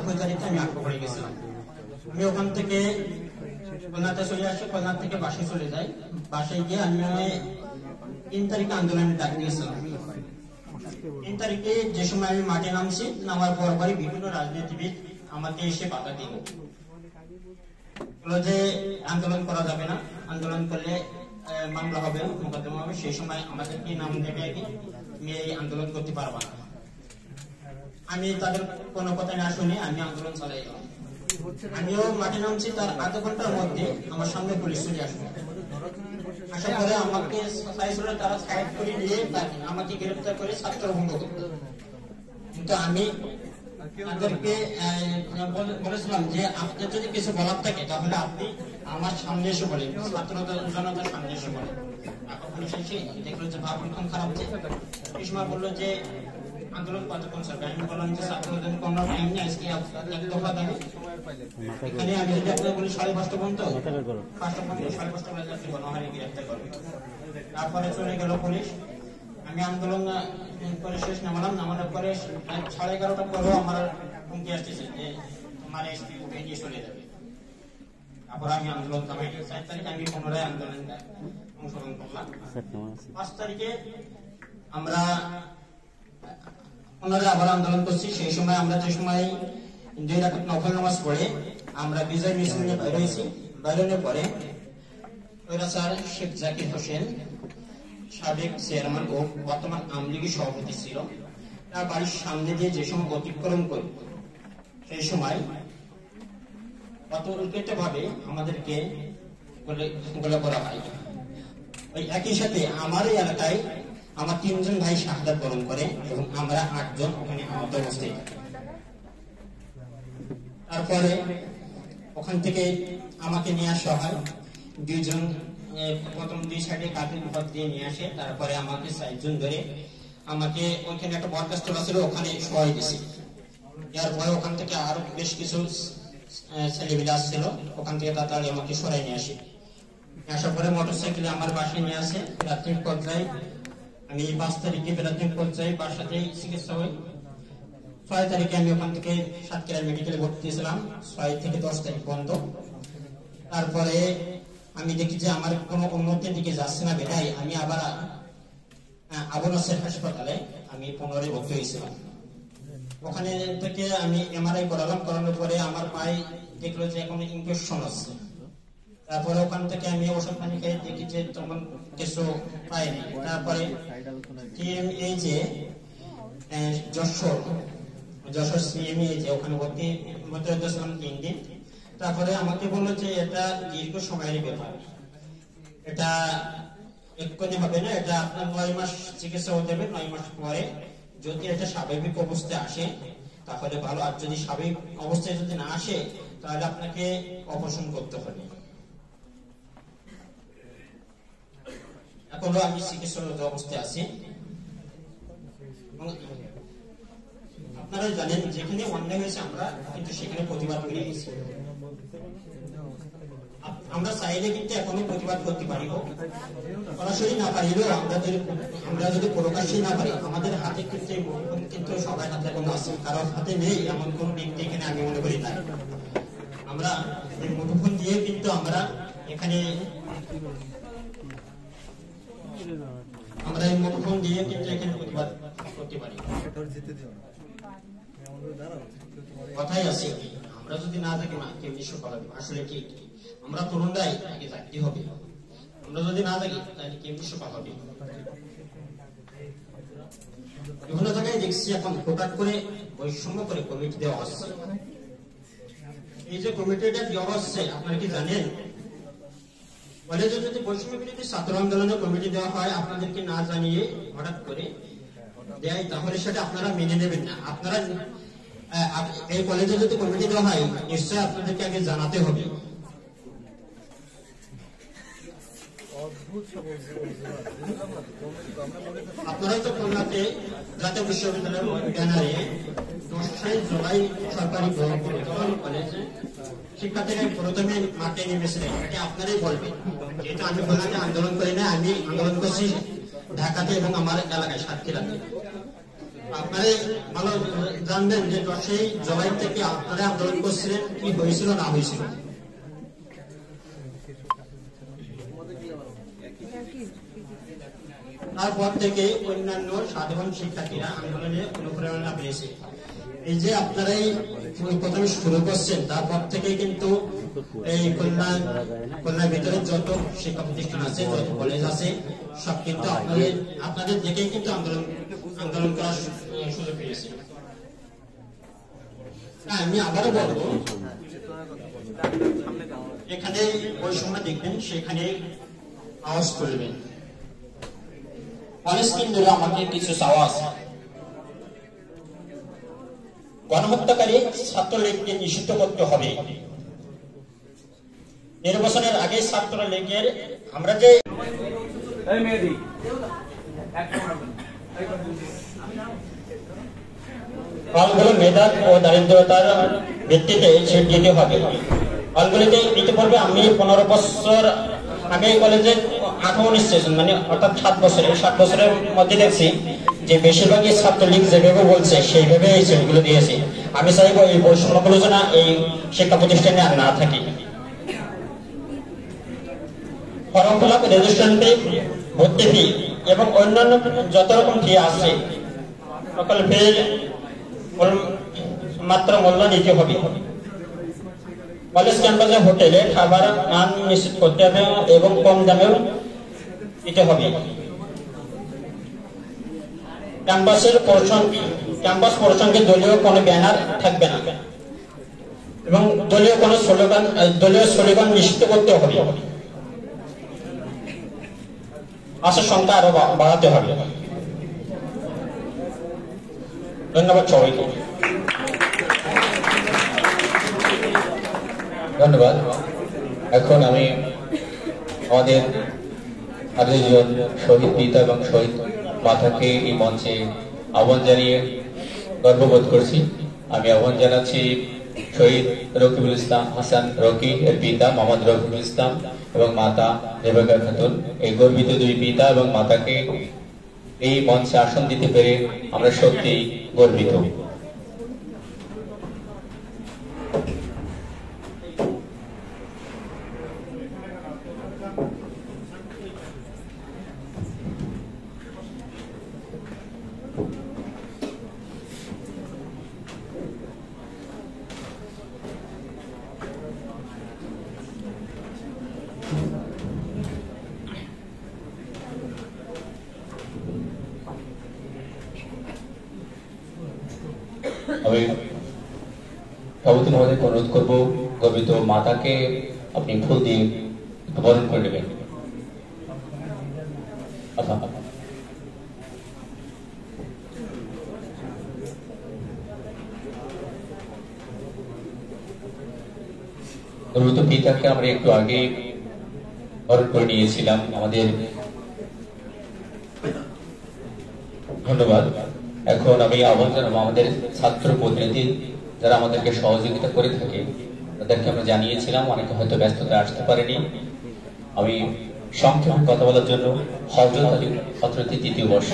খোঁজারিতে আমি আটকা পড়ে গেছিলাম। আমি ওখান থেকে খুলনাতে চলে আসি, খুলনা থেকে বাসে চলে যাই। বাসায় গিয়ে আমি 3 তারিখে আন্দোলনের ডাক দিয়েছিলাম। 3 তারিখে যে সময় আমি মাঠে নামছি, নামার পরপরই বিভিন্ন রাজনীতিবিদ আমাকে এসে বাধা দিল, বলল যে আন্দোলন করা যাবে না, আন্দোলন করলে মামলা হবে, মোকদ্দমা হবে, সেই সময় আমাদেরকে নাম দেবে, তুমি এই আন্দোলন করতে পারবা না। আমি তাদের কোনো কথা না শুনে আমি আন্দোলন চালাই গেলাম। আমিও মাঠে নামছি, তার আধা ঘন্টার মধ্যে আমার সামনে পুলিশ চলে আসবে। আসার পরে আমাকে চাইছিল তারা সাইড করে নিয়ে আমাকে গ্রেফতার করে ছাত্রভঙ্গ করতে। কিন্তু আমি তাদেরকে বলেছিলাম যে আপনার যদি কিছু বলার থাকে তাহলে আপনি আমার সামনে এসে বলেন, ছাত্র জনতার সামনে এসে বলেন। পুলিশ এসে দেখলো যে ভাবক্ষণ খারাপ, এই সময় বললো যে আন্দোলন কতক্ষণ চলবে। আমি বললাম যে ছাত্রদের কোনো টাইম নেই, আজকে এক দফা দাবি, এখানে আমি যদি আপনার বলি 5:30 পর্যন্ত, 5টা পর্যন্ত 5:30 বাজে আপনি গণহারে গ্রেফতার করবেন। তারপরে চলে গেল পুলিশ। আমি আন্দোলন করে শেষ নামানোর পরে 11:30 পরেও আমার হুমকি আসতেছে যে তোমার এসপি উঠে নিয়ে চলে যাবে। তারপর আমি আন্দোলন থামাই। 4 তারিখে আমি পুনরায় আন্দোলনে অংশগ্রহণ করলাম। 5 তারিখে আমরা পুনরায় আবার আন্দোলন করছি। সেই সময় আমরা যে সময় 2 রাকাত নফল নামাজ পড়ে আমরা বিজয় মিছিল নিয়ে বের হয়েছি। বেরোনোর পরে স্যার শেখ জাকির হোসেন, সাবেক চেয়ারম্যান ও বর্তমান আওয়ামী লীগের সভাপতি ছিল, তার বাড়ির সামনে দিয়ে যে সময় অতিক্রম করি সেই সময় অতর্কিত ভাবে আমাদেরকে গোলা করা হয়। ওই একই সাথে আমার এই এলাকায় আমার 3 জন ভাই শাহাদাত বরণ করে এবং আমরা 8 জন ওখানে আহত অবস্থায় থাকি। তারপরে ওখান থেকে আমাকে নিয়ে আসা হয়। 2 জন প্রথম 2 সাইডে কাঠের উপর দিয়ে নিয়ে আসে। তারপরে আমাকে 4 জন ধরে আমাকে ওইখানে একটা বরখাস্ত ছিল, ওখানে শোয়াই দিয়েছে। এরপরে ওখান থেকে আরো বেশ কিছু ছেলেমেয়ে আসছিল, ওখান থেকে তাড়াতাড়ি আমাকে সরাই নিয়ে আসে। আসার পরে মোটরসাইকেলে আমার বাসায় নিয়ে আসে। প্রাথমিক পর্যায়ে আমি 5 তারিখে প্রাথমিক পর্যায়ে বাসাতেই চিকিৎসা হই। 6 তারিখে আমি ওখান থেকে সাতক্ষীরা মেডিকেলে ভর্তি হয়েছিলাম, 6 থেকে 10 তারিখ বন্ধ। তারপরে আমি দেখি যে আমার কোনো উন্নতির দিকে যাচ্ছে না, বেটাই আমি আবার আবু নসর হাসপাতালে আমি পুনরায় ভর্তি হয়েছিলাম। ওখানে থেকে আমি এমআরআই করালাম। করানোর পরে আমার পায়ে দেখলো যে এখন ইনফেকশন আছে। তারপরে ওখান থেকে আমি ওষুধ পানি খেয়ে দেখি যে তেমন কিছু পাইনি। তারপরে এই যে যশোর সিএমই যে ওখানে ভর্তি হতেছিলাম 3 দিন। তারপরে আমাকে বললো যে এটা দীর্ঘ সময়ের ব্যাপার, এটা এক্ষুনি হবে না, এটা আপনার 9 মাস চিকিৎসা হতে হবে। 9 মাস পরে যদি এটা স্বাভাবিক অবস্থায় আসে তাহলে ভালো, আর যদি স্বাভাবিক অবস্থায় যদি না আসে তাহলে আপনাকে অপারেশন করতে হবে। এখনো আমি চিকিৎসারত অবস্থায় আছি। আপনারা জানেন যেখানে অন্যায় হয়েছে আমরা কিন্তু সেখানে প্রতিবাদ করে গেছি। আমরা চাইলে কিন্তু এখনো প্রতিবাদ করতে পারি, সরাসরি না পারিলেও আমরা যদি প্রকাশ্যে না পারি, আমাদের হাতে কিন্তু সবাই হাতে কোনো আছে, কারোর হাতে নেই এমন কোন ব্যক্তি এখানে আমি মনে করি না। আমরা এই মুঠোফোন দিয়ে কিন্তু আমরা এখানে এই মুঠোফোন দিয়ে কিন্তু এখানে প্রতিবাদ করতে পারি। কথাই আছে, আমরা যদি না থাকি না কেউ নিশ্চয় করা দেবে। আসলে কি আমরা তরুণরাই আগে থাকতে হবে, আমরা যদি না থাকি তাহলে কেউ নিশ্চয় করা হবে। বিভিন্ন জায়গায় দেখছি এখন হঠাৎ করে বৈষম্য করে কমিটি দেওয়া হচ্ছে। এই যে কমিটিটা দেওয়া হচ্ছে আপনারা কি জানেন? কলেজে যদি বৈষম্য বিরোধী ছাত্র আন্দোলনের কমিটি দেওয়া হয় আপনাদেরকে না জানিয়ে হঠাৎ করে দেয়, তাহলে সেটা আপনারা মেনে নেবেন না। আপনারা এই কলেজে যদি কমিটি দেওয়া হয় নিশ্চয় আপনাদেরকে আগে জানাতে হবে। আপনারা তো খুলনাতে জাতীয় বিশ্ববিদ্যালয়ের ব্যানারে 10 জুলাই সরকারি কলেজে শিক্ষার্থীরা প্রথমে মাঠে নেমেছিলেন, এটা আপনারাই বলবেন। যেহেতু আমি খুলনাতে আন্দোলন করি না, আমি আন্দোলন করছি ঢাকাতে এবং আমার এলাকায় সাতক্ষীরাতে। আপনারা ভালো জানবেন যে সেই জবাই থেকে আপনারা আন্দোলন করছিলেন, কি হয়েছিল না হয়েছিল। তারপর থেকে অন্যান্য সাধারণ শিক্ষার্থীরা আন্দোলনে অনুপ্রেরণা পেয়েছে। এই যে আপনারাই প্রথমে শুরু করছেন, তারপর থেকে কিন্তু এই খুলনার ভিতরে যত শিক্ষা প্রতিষ্ঠান আছে, যত কলেজ আছে, সব কিন্তু আপনাদের দেখেই কিন্তু আন্দোলন করার সুযোগ পেয়েছে। আমি আবারও বলবো, এখানে ওই সময় দেখবেন, সেখানে আওয়াজ করবেন। কলেজ কেন্দ্রে আমাকে কিছু চাওয়া আছে। গণহত্যাকারী ছাত্রলীগকে নিষিদ্ধ করতে হবে। নির্বাচনের আগে ছাত্রলীগের আমরা যে হলগুলো মেধা ও দারিদ্রতার ভিত্তিতে ছেড়ে দিতে হবে। হলগুলিতে ইতিপূর্বে আমি 15 বছর আমি এই কলেজে 18 স্টেশন মানে অর্থাৎ 7 বছরের মধ্যে দেখছি যে বেশিরভাগই ছাত্রলীগ যেভাবে বলছে সেইভাবে এই সিটগুলো দিয়েছে। আমি চাইবো এই বৈষম্যগুলো যেন এই শিক্ষা প্রতিষ্ঠানে আর না থাকে। Form fill up, registration fee, ভর্তি ফি এবং অন্যান্য যত রকম ফি আছে সকল ফি মাত্র মূল্য দিতে হবে। কলেজ ক্যাম্পাসে হোটেলে খাবার মান নিশ্চিত করতে হবে এবং কম দামেও দিতে হবে। ক্যাম্পাস প্রসঙ্গে দলীয় কোনো ব্যানার থাকবে না এবং দলীয় স্লোগান নিশ্চিত করতে হবে। আসার সংখ্যা আরো বাড়াতে হবে। ধন্যবাদ সবাইকে। ধন্যবাদ। এখন আমি আমাদের 28 জন শহীদ পিতা এবং শহীদ মাতাকে এই মঞ্চে আহ্বান জানিয়ে গর্ববোধ করছি। আমি আহ্বান জানাচ্ছি শহীদ রকিবুল ইসলাম হাসান রকি এর পিতা মোহাম্মদ রকিবুল ইসলাম এবং মাতা রেবেকা খাতুন। এই গর্বিত দুই পিতা এবং মাতাকে এই মঞ্চে আসন দিতে পেরে আমরা সত্যি গর্বিত। আমি সভাপতি মহোদয়কে অনুরোধ করবো গর্বিত মাতাকে আপনি ফুল দিয়ে বরণ করে নেবেন। গর্বিত পিতাকে আমরা একটু আগে বরণ করে নিয়েছিলাম। আমাদের ধন্যবাদ। এখন আমি আহ্বান জানাবো আমাদের ছাত্র প্রতিনিধি যারা আমাদেরকে সহযোগিতা করে থাকে, তাদেরকে আমরা জানিয়েছিলাম, অনেকে হয়তো ব্যস্ততা আসতে পারেনি। আমি সংক্ষেপে কথা বলার জন্য হযরত আলী অর্থনীতি 3য় বর্ষ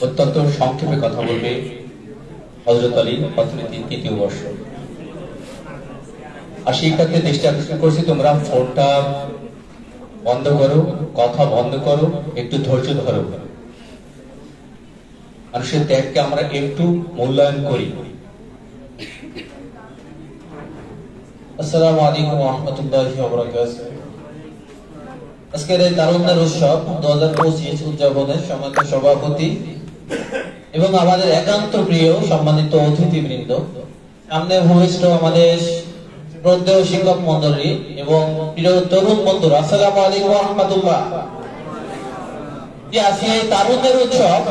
অত্যন্ত সংক্ষেপে কথা বলবে হযরত আলী অর্থনীতি 3য় বর্ষ। আর শিক্ষার্থীদের দৃষ্টি আকর্ষণ করছি, তোমরা ফোনটা বন্ধ করো, কথা বন্ধ করো, একটু ধৈর্য ধরো। মানুষের ত্যাগকে আমরা একটু মূল্যায়ন করি। আসসালামু আলাইকুম ওয়া রাহমাতুল্লাহি ওয়া বারাকাতুহু। আজকের এই তারুণ্যের উৎসব 2025 উদযাপনের সম্মানিত সভাপতি এবং আমাদের একান্ত প্রিয় সম্মানিত অতিথিবৃন্দ, সামনে ভূমিষ্ঠ আমাদের শ্রদ্ধেয় শিক্ষক মণ্ডলী এবং প্রিয় তরুণ বন্ধুরা, আসসালামু আলাইকুম ওয়া রাহমাতুল্লাহ। যে আজকে এই তারুণ্যের উৎসব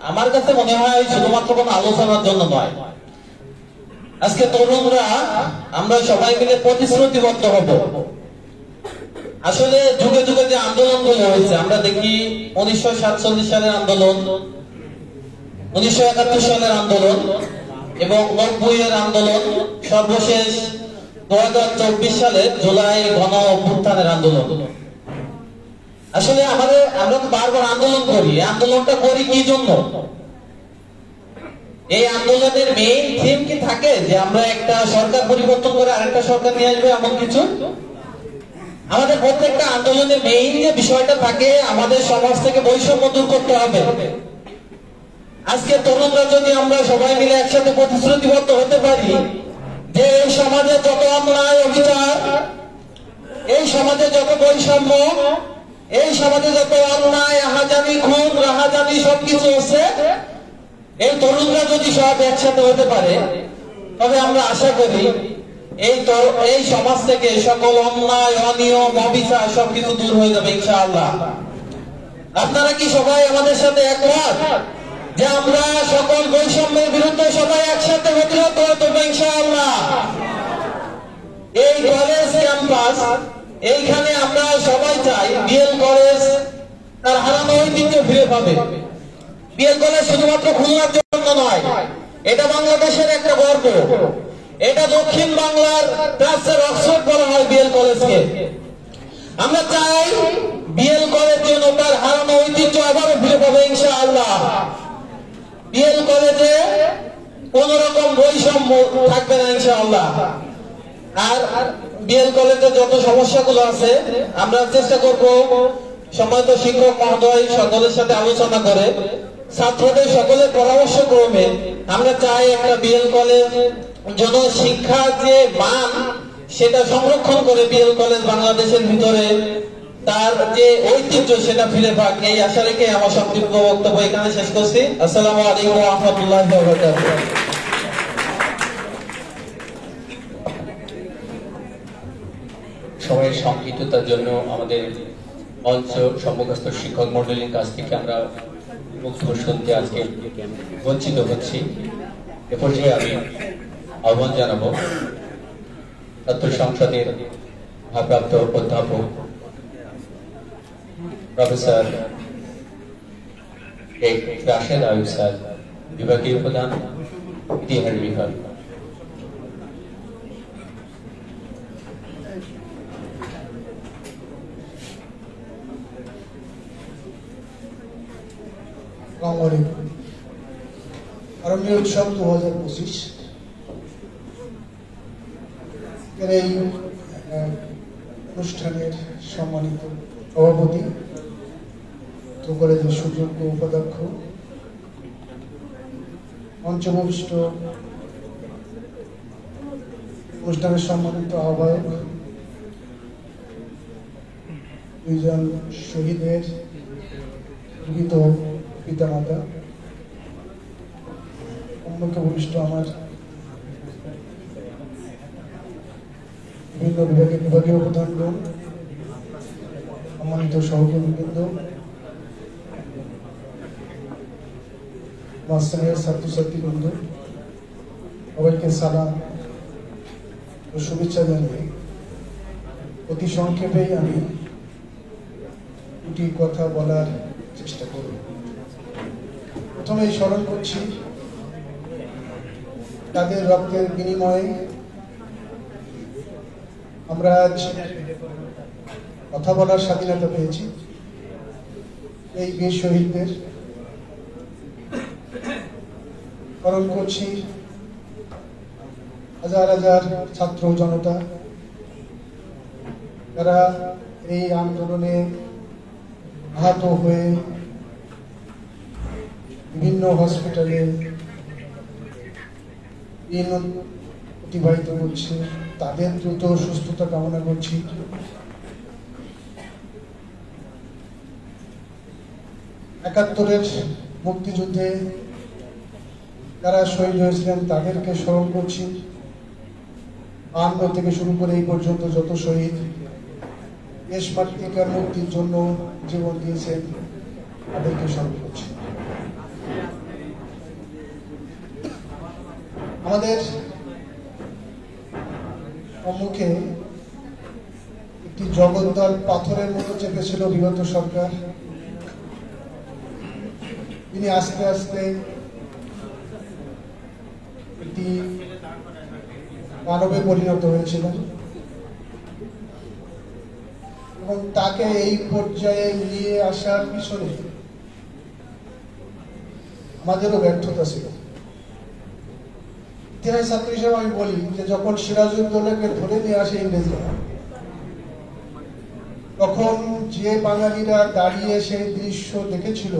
আমার কাছে মনে হয় শুধুমাত্র কোনো আলোচনার জন্য নয়। আজকে তরুণরা আমরা সবাই মিলে প্রতিশ্রুতিবদ্ধ হব। আসলে যুগে যুগে যে আন্দোলনগুলো হয়েছে আমরা দেখি 1947 সালের আন্দোলন, 1971 সালের আন্দোলন এবং 90 এর আন্দোলন, সর্বশেষ 2024 সালের জুলাই গণ অভ্যুত্থানের আন্দোলন। আসলে আমরা বারবার আন্দোলন করি, আন্দোলনটা করি কি জন্য? এই আন্দোলনের মেইন থিম কি থাকে যে আমরা একটা সরকার পরিবর্তন করে আরেকটা সরকার নিয়ে আসবে এমন কিছু? আমাদের প্রত্যেকটা আন্দোলনের মেইন যে বিষয়টা থাকে আমাদের সমাজ থেকে বৈষম্য দূর করতে হবে। আজকে তরুণরা যদি আমরা সবাই মিলে একসাথে প্রতিশ্রুতিবদ্ধ হতে পারি যে এই সমাজে যত অন্যায় অবিচার, এই সমাজে যত বৈষম্য, এই সমাজে যত অন্যায় আহাজানি খুন রাহাজানি সবকিছু আছে, এই তরুণরা যদি সব একসাথে হতে পারে তবে আমরা আশা করি এই সমাজ থেকে সকল অন্যায় অনিয়ম অবিচার সবকিছু দূর হয়ে যাবে ইনশাআল্লাহ। আপনারা কি সবাই আমাদের সাথে একমত যে আমরা সকল বৈষম্যের বিরুদ্ধে সবাই একসাথে প্রতিরোধ করে দেবো ইনশাআল্লাহ? এই কলেজ ক্যাম্পাস, এইখানে আমরা সবাই চাই বিএল কলেজ তার হারানো ঐতিহ্য ফিরে পাবে। বিএল কলেজ শুধুমাত্র খুলনার জন্য নয়, এটা বাংলাদেশের একটা গর্ব। এটা দক্ষিণ বাংলার প্রাচ্যের অক্সফোর্ড বলা হয় বিএল কলেজকে। আমরা চাই বিএল কলেজ যেন তার হারানো ঐতিহ্য আবারও ফিরে পাবে ইনশাআল্লাহ। বিএল কলেজে কোন রকম বৈষম্য থাকবে না ইনশাআল্লাহ। আর বিএল কলেজে যত সমস্যাগুলো আছে আমরা চেষ্টা করব সম্মানিত শিক্ষক মহোদয় সকলের সাথে আলোচনা করে ছাত্রদের সকলের পরামর্শ ক্রমে আমরা চাই একটা বিএল কলেজ যেন শিক্ষার যে মান সেটা সংরক্ষণ করে বিএল কলেজ বাংলাদেশের ভিতরে তার যে ঐতিহ্য সেটা ফিরে পাক, এই আশা রেখে আমার সংক্ষিপ্ত বক্তব্য এখানে শেষ করছি। আসসালামু আলাইকুম ওয়া রাহমাতুল্লাহি ওয়া বারাকাতুহু। সময়ের সংক্ষিপ্ততার জন্য আমাদের মঞ্চ সম্মুখস্থ শিক্ষক মন্ডলীর কাছ থেকে আমরা বক্তব্য শুনতে আজকে বঞ্চিত হচ্ছি। এ পর্যায়ে আমি আহ্বান জানাবো ছাত্র সংসদের ভারপ্রাপ্ত অধ্যাপক প্রফেসর রাশেদ আয়ুব স্যার, বিভাগীয় প্রধান ইতিহাস বিভাগ। আরম্ভ উৎসব 2025 এই অনুষ্ঠানের সম্মানিত সভাপতি, কলেজের সুযোগ্য উপাধ্যক্ষ, মঞ্চভূষ্ট অনুষ্ঠানের সম্মানিত আহ্বায়ক, দুইজন শহীদের প্রকৃত পিতামাতা, অন্যকে বলিষ্ঠ আমার বিভিন্ন বিভাগের বিভাগীয় প্রধানগণ, সম্মানিত সহকর্মীবৃন্দ, মাস্টারের ছাত্রছাত্রীবৃন্দ, সবাইকে সালাম ও শুভেচ্ছা জানিয়ে অতি সংক্ষেপেই আমি দুটি কথা বলার চেষ্টা করব। প্রথমেই স্মরণ করছি তাদের রক্তের বিনিময়ে আমরা আজ কথা বলার স্বাধীনতা পেয়েছি। এই বীর শহীদদের স্মরণ করছি হাজার হাজার ছাত্র জনতা যারা এই আন্দোলনে আহত হয়ে বিভিন্ন হসপিটালে দিন অতিবাহিত করছে, তাদের দ্রুত সুস্থতা কামনা করছি। একাত্তরের মুক্তিযুদ্ধে যারা শহীদ হয়েছিলেন তাদেরকে স্মরণ করছি। 52 থেকে শুরু করে এই পর্যন্ত যত শহীদ দেশ মাতৃকার মুক্তির জন্য জীবন দিয়েছেন তাদেরকে স্মরণ করছি। আমাদের সম্মুখে একটি জগদ্দল পাথরের মতো চেপেছিল বিগত সরকার। তিনি আস্তে আস্তে একটি মানবে পরিণত হয়েছিলেন এবং তাকে এই পর্যায়ে নিয়ে আসার পিছনে আমাদেরও ব্যর্থতা ছিল। ইতিহাস ছাত্র হিসেবে আমি বলি যে যখন সিরাজউদ্দৌলাকে ধরে নিয়ে আসে ইংরেজরা, তখন যে বাঙালিরা দাঁড়িয়ে সেই দৃশ্য দেখেছিল,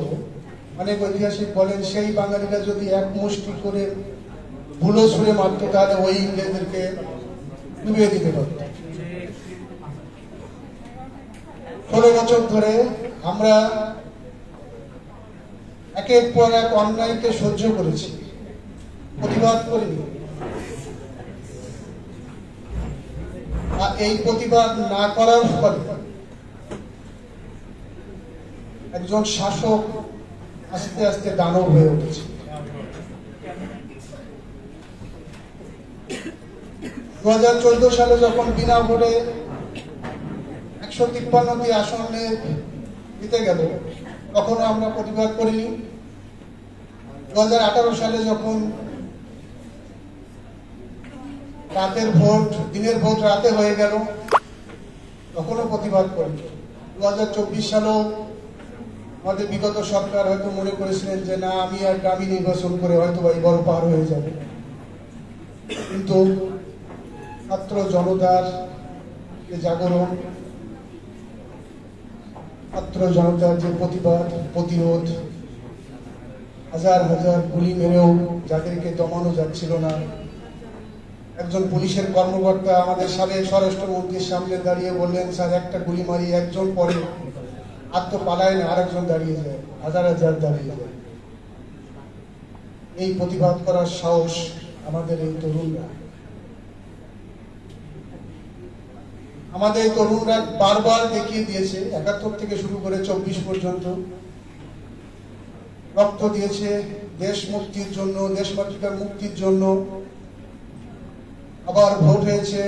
অনেক ঐতিহাসিক বলেন সেই বাঙালিরা যদি এক মুষ্টি করে ধুলো ছুঁড়ে মারত তাহলে ওই ইংরেজদেরকে ডুবিয়ে দিতে পারত। 16 বছর ধরে আমরা একের পর এক অন্যায়কে সহ্য করেছি, প্রতিবাদ করিনি। আর এই প্রতিবাদ না করার ফলে একজন শাসক আস্তে আস্তে দানব হয়ে উঠেছে। 2014 সালে যখন বিনা ভোটে 153টি আসনে জিতে গেল, তখনও আমরা প্রতিবাদ করিনি। 2018 সালে যখন রাতের ভোট, দিনের ভোট রাতে হয়ে গেল, তখনও প্রতিবাদ করিনি। 2024 সালেও আমাদের বিগত সরকার হয়তো মনে করেছিলেন যে না, আমি আর গ্রামী নির্বাচন করে হয়তো এই বড় পার হয়ে যাবে, কিন্তু ছাত্র জনতার যে জাগরণ, ছাত্র জনতার যে প্রতিবাদ, প্রতিরোধ, হাজার হাজার গুলি মেরেও যাদেরকে দমানো যাচ্ছিল না, একজন পুলিশের কর্মকর্তা আমাদের সাবেক স্বরাষ্ট্রমন্ত্রীর সামনে দাঁড়িয়ে বললেন, স্যার একটা গুলি মারি, একজন পরে আর তো পালায় না, আরেকজন দাঁড়িয়ে যায়, হাজার হাজার দাঁড়িয়ে যায়। এই প্রতিবাদ করার সাহস আমাদের এই তরুণরা, আমাদের তরুণরা বারবার দেখিয়ে দিয়েছে। 71 থেকে শুরু করে 24 পর্যন্ত রক্ত দিয়েছে দেশ মুক্তির জন্য, দেশ মাতৃকার মুক্তির জন্য। আবার ভোট হয়েছে,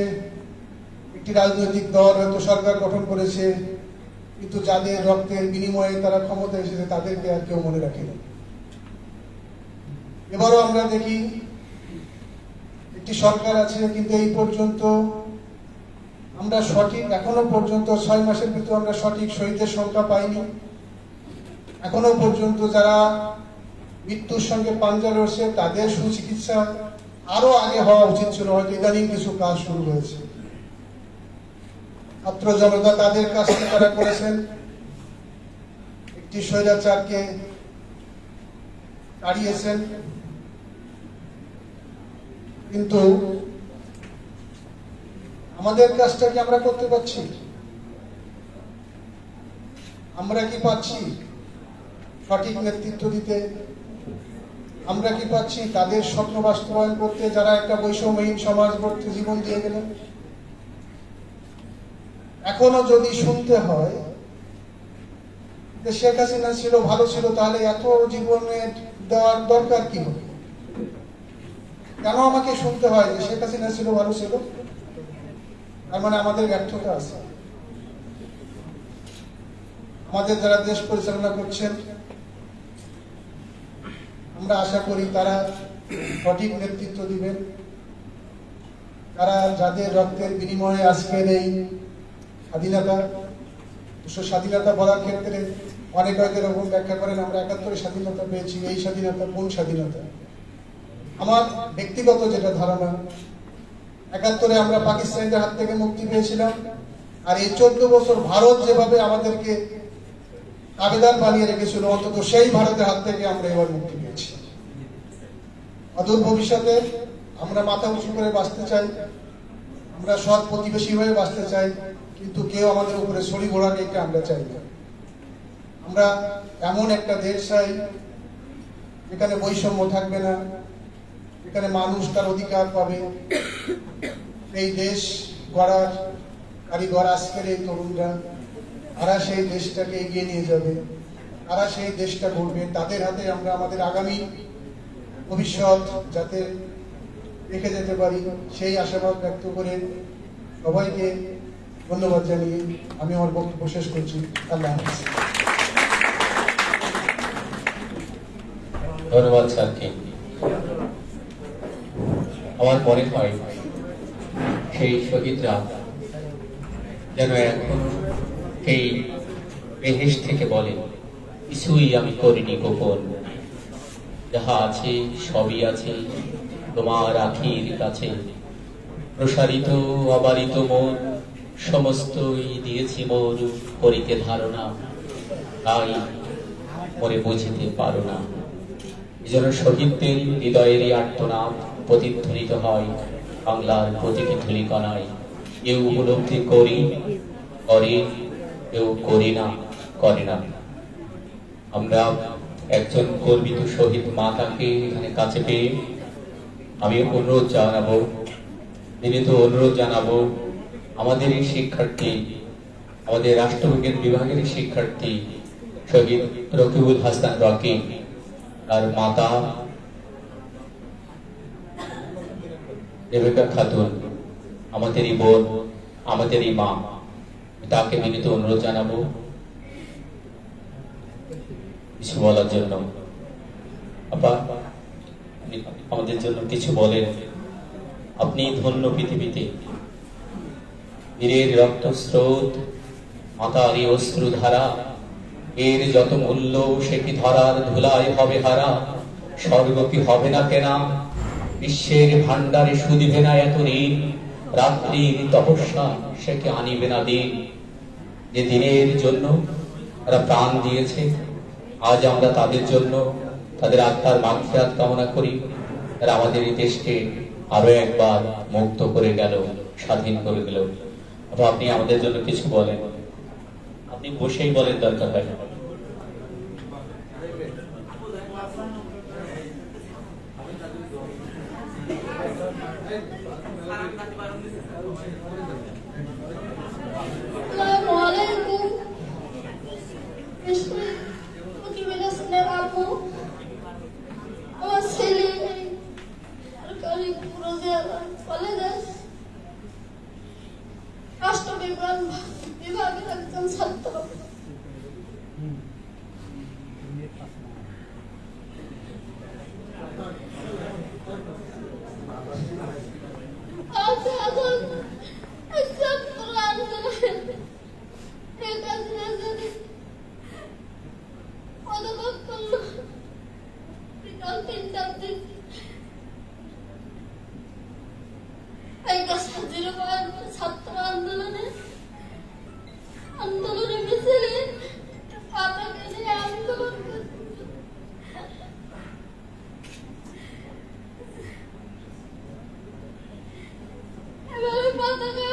একটি রাজনৈতিক দল হয়তো সরকার গঠন করেছে, কিন্তু যাদের রক্তের বিনিময়ে তারা ক্ষমতা এসেছে তাদেরকে আর কেউ মনে রাখেনি। এবারও আমরা দেখি একটি সরকার আছে, কিন্তু এই পর্যন্ত আমরা সঠিক, এখনো পর্যন্ত 6 মাসের ভিতরে আমরা সঠিক শহীদের সংখ্যা পাইনি। এখনো পর্যন্ত যারা মৃত্যুর সঙ্গে পাঞ্জা লড়ছে তাদের সুচিকিৎসা আরো আগে হওয়া উচিত ছিল, হয়তো ইদানিং কিছু কাজ শুরু হয়েছে। ছাত্র জনতা তাদের কাজটা তারা করেছেন, একটি স্বৈরাচারকে তাড়িয়েছেন, কিন্তু আমাদের কাজটা কি আমরা করতে পারছি? আমরা কি পাচ্ছি সঠিক নেতৃত্ব দিতে? আমরা কি পাচ্ছি তাদের স্বপ্ন বাস্তবায়ন করতে, যারা একটা বৈষম্যহীন সমাজ গড়তে জীবন দিয়ে গেলেন? এখনো যদি শুনতে হয় যে শেখ হাসিনা ছিল ভালো ছিল, তাহলে এত জীবনে দেওয়ার দরকার কি হবে? কেন আমাকে শুনতে হয় যে শেখ হাসিনা ছিল ভালো ছিল? তার মানে আমাদের ব্যর্থতা আছে। আমাদের যারা দেশ পরিচালনা করছেন, আমরা আশা করি তারা সঠিক নেতৃত্ব দিবেন, তারা যাদের রক্তের বিনিময়ে আজকের এই স্বাধীনতা, স্বাধীনতা বলার ক্ষেত্রে অনেক এরকম ব্যাখ্যা করেন আমরা 71 স্বাধীনতা পেয়েছি। এই স্বাধীনতা কোন স্বাধীনতা? আমার ব্যক্তিগত যেটা ধারণা, 71-এ আমরা পাকিস্তানের হাত থেকে মুক্তি পেয়েছিলাম, আর এই 14 বছর ভারত যেভাবে আমাদেরকে আবেদন বানিয়ে রেখেছিল, অন্তত সেই ভারতের হাত থেকে আমরা এবার মুক্তি পেয়েছি। অদূর ভবিষ্যতে আমরা মাথা উঁচু করে বাঁচতে চাই, আমরা সৎ প্রতিবেশী হয়ে বাঁচতে চাই, কিন্তু কেউ আমাদের উপরে ছড়ি ঘোরাকে এটা আমরা চাই না। আমরা এমন একটা দেশ চাই যেখানে বৈষম্য থাকবে না, যেখানে মানুষ তার অধিকার পাবে। এই দেশ গড়ার কারিগর আজকের এই তরুণরা, তারা সেই দেশটাকে এগিয়ে নিয়ে যাবে, তারা সেই দেশটা গড়বে। তাদের হাতে আমরা আমাদের আগামী ভবিষ্যৎ যাতে রেখে যেতে পারি, সেই আশাবাদ ব্যক্ত করে সবাইকে ধন্যবাদ জানিয়ে আমি আমার বক্তব্য শেষ করছি। আল্লাহ হাফেজ। ধন্যবাদ স্যারকে। আমার মনে হয় সেই শহীদরা যেন এখন সেই বেহেশ থেকে বলে, কিছুই আমি করিনি গোপন, যাহা আছে সবই আছে, তোমার আখির কাছে প্রসারিত অবারিত মন সমস্তই দিয়েছি মোর করিতে ধারণা, তাই মরে বুঝিতে পারো না। এজন্য শহীদদের হৃদয়েরই আর্তনাদ প্রতিধ্বনিত হয় বাংলার প্রতিটি ধূলিকণায়। কেউ উপলব্ধি করি করে, কেউ করি না করে না। আমরা একজন গর্বিত শহীদ মাতাকে এখানে কাছে পেয়ে আমি অনুরোধ জানাবো, বিনীত অনুরোধ জানাবো আমাদের এই শিক্ষার্থী, আমাদের রাষ্ট্রবিজ্ঞান বিভাগের শিক্ষার্থী শহীদ রকিবুল হাসান রকি, তার মাতা রেবেকা খাতুন, আমাদেরই বোন, আমাদেরই মা, তাকে বিনীত অনুরোধ জানাবো কিছু বলার জন্য। আপা, আমাদের জন্য কিছু বলেন। আপনি ধন্য পৃথিবীতে, বীরের রক্ত স্রোত, মাতারই অশ্রুধারা, এর যত মূল্য সে কি ধরার ধুলায় হবে হারা। স্বর্গ কি হবে না কেনা, বিশ্বের ভান্ডারে শুধিবে না এত ঋণ। রাত্রির তপস্যা সে কি আনিবে না দিন। যে দিনের জন্য তারা প্রাণ দিয়েছে, আজ আমরা তাদের জন্য তাদের আত্মার মাগফিরাত কামনা করি। তারা আমাদের এই দেশকে আরো একবার মুক্ত করে গেল, স্বাধীন করে গেল। আপনি আমাদের জন্য কিছু বলেন। আপনি বসেই বলেন, দরকার হয় না। রাষ্ট্রবিজ্ঞান বিভাগের একজন ছাত্র। ছাত্র আন্দোলনে মিছিলে পাতাকে নিয়ে আন্দোলন এভাবে পাতাকা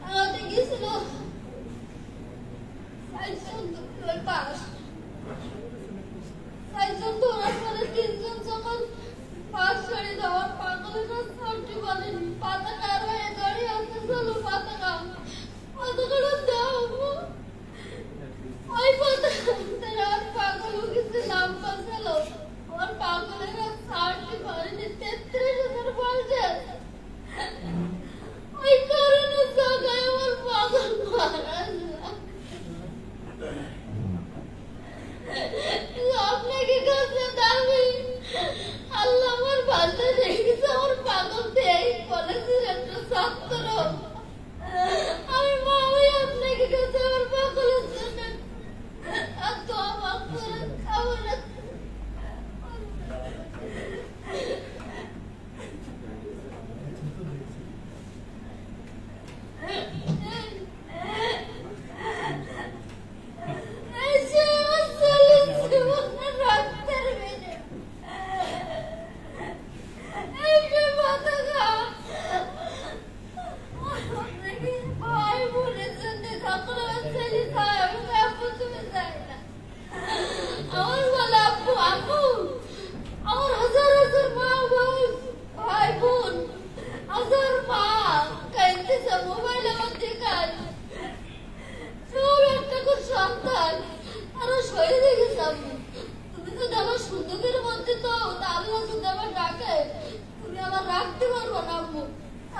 আমাদের গেছিল 4জন ধরার পরে 3জন যখন পাশ ছেড়ে দেওয়ার পাগলেরা সামটি বলেনি পাতাকা আর হয়ে দাঁড়িয়ে আছে, চলো পাতাকা পাতাকাটা দাও। ওই পাতাকা পাগল গেছে লম্বা ছিল, আমার পাগলেরা সামটি বলেনি 33,000 বলছে। ওই কারণে জায়গায় আমার পাগল মারা আপনাকে কাছে দাবি আল্লাহ আমার বাচ্চা দেখেছে, আমার পাগল দেয় কলেজের একটা ছাত্র। আমি মামি আপনাকে কাছে আমার পাগলের জন্য এত অবাক করে খাবার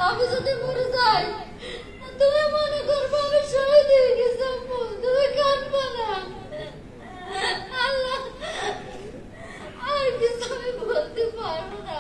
আমি যদি মরে যাই তুমি মনে করবো আমি শহীদ হয়ে গেছি, তুমি কাঁদবো না। আল্লাহ আর কিছু আমি বলতে পারবো না।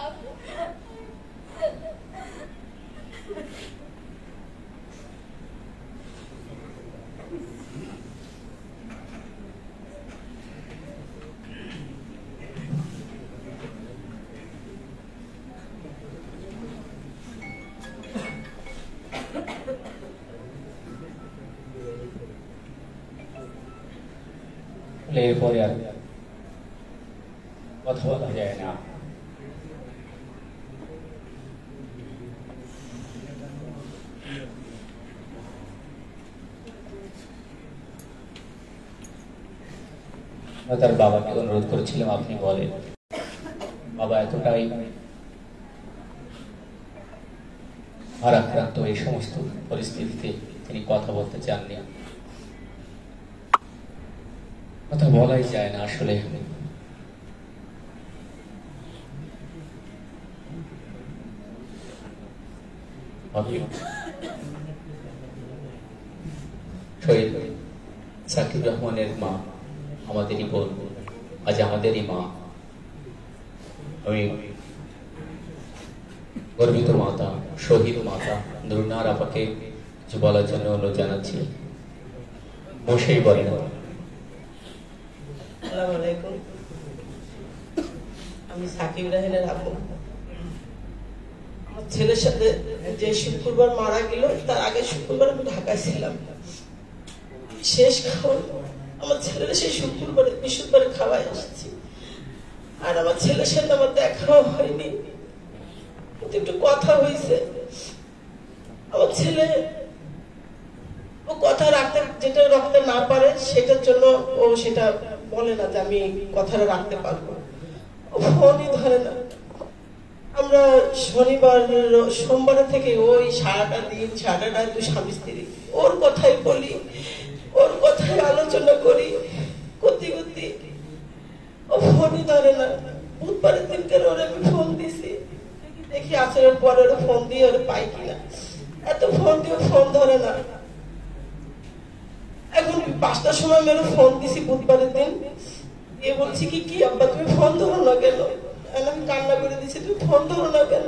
এরপরে আর কথা বলা যায় না। তার বাবাকে অনুরোধ করেছিলাম, আপনি বলেন। বাবা এতটাই ভারাক্রান্ত এই সমস্ত পরিস্থিতিতে তিনি কথা বলতে চাননি। কথা বলাই যায় না আসলে। শহীদ সাকিব রহমানের মা আমাদেরই বোন, আজ আমাদেরই মা। আমি গর্বিত মাতা, শহীদ মাতা নুরুন্নাহার আপাকে কিছু বলার জন্য অনুরোধ জানাচ্ছি। বসেই বলেন। আসসালামু আলাইকুম। আমি সাকিব রাহিনের আপু। আমার ছেলের সাথে যে শুক্রবার মারা গেল, তার আগের শুক্রবার আমি ঢাকায় ছিলাম। শেষ খাওয়া আমার ছেলেরা সেই শুক্রবারে বৃহস্পতিবারে খাওয়াই আসছি, আর আমার ছেলের সাথে আমার দেখাও হয়নি, কিন্তু একটু কথা হয়েছে। আমার ছেলে ও কথা রাখতে, যেটা রাখতে না পারে সেটার জন্য ও সেটা বলে না যে আমি কথাটা রাখতে পারবো, ও ফোনই ধরে না। আমরা সোমবার থেকে ওই সারাটা দিন দুই স্বামী স্ত্রী ওর কথাই বলি, ওর কথাই আলোচনা করি, করতে করতে ও ফোনই ধরে না। বুধবারের দিনকে ওরে আমি ফোন দিছি, দেখি আসরের পরে ওরা ফোন দিয়ে ওরা পাই কিনা। এত ফোন দিয়ে ফোন ধরে না। এখন 5টার সময় আমি ওরা ফোন দিছি বুধবারের দিন, দিয়ে বলছি কি আব্বা তুমি ফোন ধরো না কেন? আমি কান্না করে দিচ্ছি, তুমি ফোন ধরো না কেন?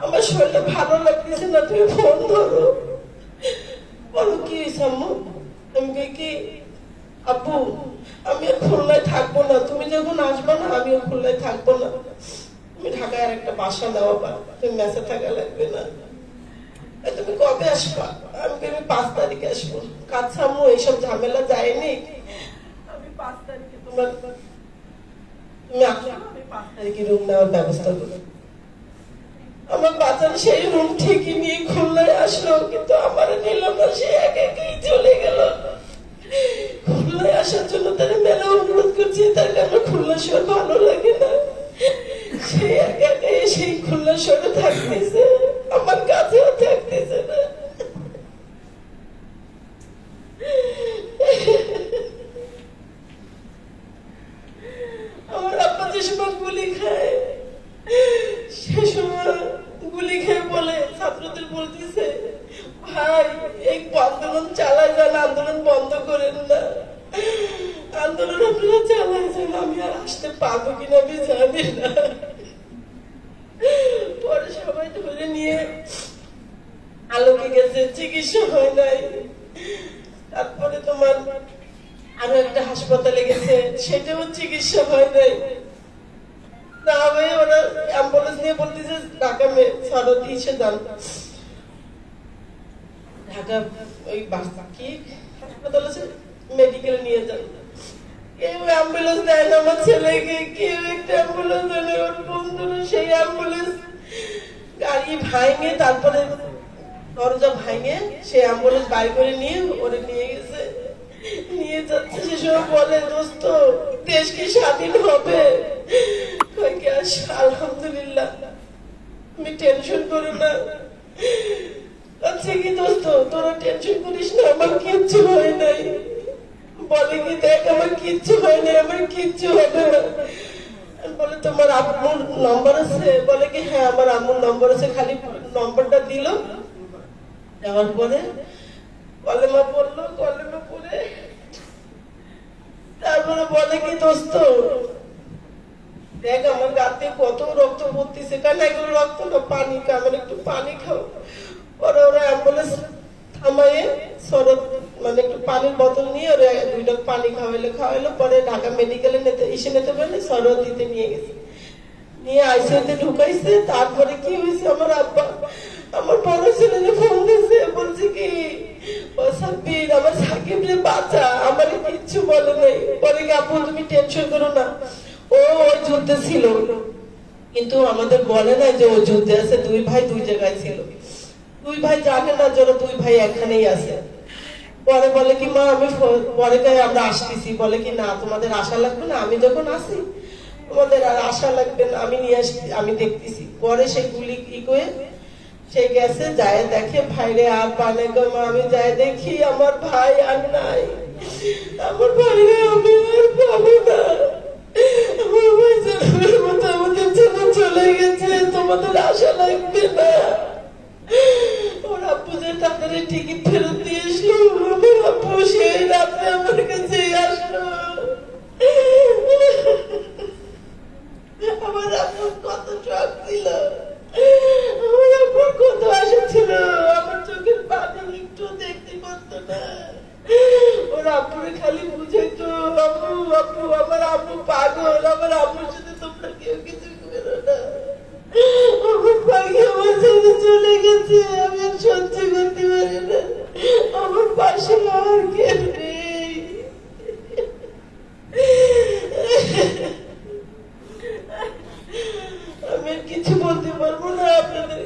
আমার শরীরটা ভালো লাগতেছে না, তুমি ফোন ধরো। বলো কি হয়েছে আম্মু? আমি কি আব্বু আমি আর খুলনায় থাকবো না, তুমি যখন আসবো না আমিও খুলনায় থাকবো না, তুমি ঢাকায় আর একটা বাসা নাও, তুমি মেসে থাকা লাগবে না। তুমি কবে আসবা? আমি 5 তারিখে আসবো। কাছে আম্মু এইসব ঝামেলা যায়নি, আমি 5 তারিখে তুমি আসলে আমি 5 তারিখে রুম নেওয়ার ব্যবস্থা করবো। আমার বাচ্চার সেই রুম ঠিকই নিয়ে খুলনায় আসলো, কিন্তু আমার নিল না, সে একাই চলে গেল। খুলনায় আসার জন্য তারা মেলা অনুরোধ করছি, তার কারণে খুলনা শহর ভালো লাগে না, সে একাই সেই খুলনা শহরে থাকতেছে, আমার কাছেও থাকতেছে না। আমার আব্বা যে সময় গুলি খায়, সে সময় গুলি খেয়ে বলে, ছাত্রদের বলতেছে ভাই এই আন্দোলন চালায় যান, আন্দোলন বন্ধ করেন না, আন্দোলন আপনারা চালায় যান, আমি আর আসতে পারবো কিনা আমি জানি না। পরে সবাই ধরে নিয়ে আলোকে গেছে, চিকিৎসা হয় নাই। তারপরে তোমার আরো একটা হাসপাতালে গেছে, সেটাও চিকিৎসা হয় নাই। না ভাই ওরা অ্যাম্বুলেন্স নিয়ে বলতেছে ঢাকা সারথি যান, ঢাকা ওই কি হাসপাতাল আছে মেডিকেলে নিয়ে যান। কেউ অ্যাম্বুলেন্স দেয় না আমার ছেলেকে, কেউ একটা অ্যাম্বুলেন্স দেয় না। ওর বন্ধুরা সেই অ্যাম্বুলেন্স গাড়ি ভাঙে, তারপরে দরজা ভাঙে সে অ্যাম্বুলেন্স বাইর করে নিয়ে ওরে নিয়ে গেছে, নিয়ে যাচ্ছে। সে সময় বলে দোস্ত দেশ কি স্বাধীন হবে? আলহামদুলিল্লাহ, আমি টেনশন করো না। আচ্ছা কি দোস্ত তোরা টেনশন করিস না, আমার কিচ্ছু হয় নাই। বলে কি দেখ আমার কিচ্ছু হয় নাই, আমার কিচ্ছু হবে না। বলে তোমার আম্মুর নম্বর আছে? বলে কি হ্যাঁ আমার আম্মুর নম্বর আছে। খালি নম্বরটা দিল, দেওয়ার পরে কলেমা পড়লো, কলেমা পড়ে তারপরে বলে কি দোস্ত দেখ আমার গাতে কত রক্ত পড়তেছে, কারণ এগুলো রক্ত না পানি, আমার একটু পানি খাও। পরে ওরা অ্যাম্বুলেন্স থামাইয়ে শরৎ মানে একটু পানির বোতল নিয়ে ওরা 2 ডগ পানি খাওয়াইলো। পরে ঢাকা মেডিকেলে নিতে পারলে শরৎ দিতে নিয়ে গেছে, নিয়ে আইসিইউতে ঢুকাইছে। তারপরে কি হয়েছে, আমার আব্বা আমার বড় ছেলে ফোন দিয়েছে, বলছে কি ও সাব্বির আমার সাকিব রে বাঁচা, আমার কিচ্ছু বলে নাই। পরে কি আপু তুমি টেনশন করো না, ও ওই যুদ্ধে ছিল, কিন্তু আমাদের বলে না যে ও যুদ্ধে আছে। দুই ভাই দুই জায়গায় ছিল, দুই ভাই জানে না যেন দুই ভাই একখানেই আছে। পরে বলে কি মা আমি পরে গায়ে আমরা আসতেছি, বলে কি না তোমাদের আশা লাগবে না, আমি যখন আসি তোমাদের আর আশা লাগবে না, আমি নিয়ে আসছি, আমি দেখতেছি। পরে সে গুলি কি করে সে গেছে, যায় দেখে ভাইরে আর পানে গো মা, আমি যাই দেখি আমার ভাই আর নাই, আমার ভাইরে আমি আর পাবো না, আমার ভাই জন্মের মতো আমাদের ছেলে চলে গেছে, তোমাদের আশা লাগবে না। ওর আব্বু যে তাদের টিকিট ফেরত দিয়ে আসলো, আমার আব্বু সেই রাতে আমার কাছে আসলো। আমার আব্বু কত শখ ছিল, আমার আব্বুর কত আশা ছিল, আমার চোখের পানি একটু দেখতে পারতো না। ওর আব্বুরে খালি বুঝাইতো আব্বু আব্বু, আমার আব্বু পাগল, আমার আব্বুর সাথে তোমরা কেউ কিছু করো না, আমার ভাগ্যে আমার ছেলে চলে গেছে, আমি আর সহ্য করতে পারি না, আমার পাশে আর কে নেই। আমি আর কিছু বলতে পারবো না আপনাদের,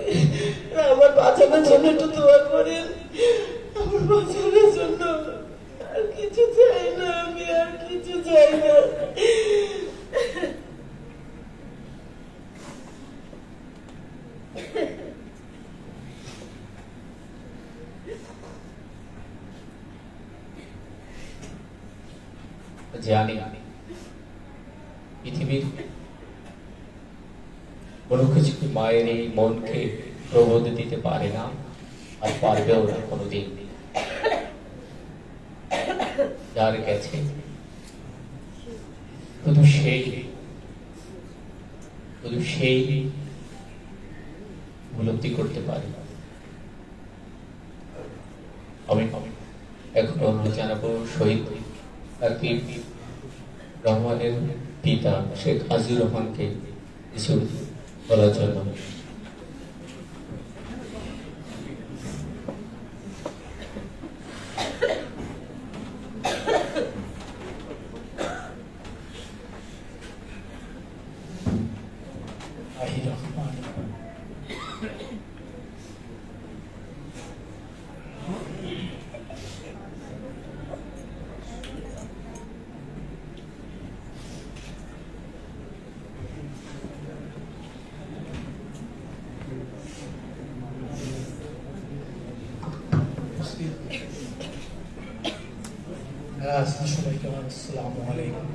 আমার বাঁচানোর জন্য একটু দোয়া করেন, আমার বাঁচানোর জন্য। আর কিছু চাই না, আমি আর কিছু চাই না। জানি পৃথিবীর কোনো কিছু মায়ের এই মনকে প্রবোধ দিতে পারে না, আর পারবেও না কোনোদিন। যার গেছে শুধু সেই উপলব্ধি করতে পারে। আমি এখন অনুরোধ জানাবো শহীদ আকিব রহমানের পিতা শেখ আজিজুর রহমানকে কিছু বলার জন্য। আসসালামু আলাইকুম।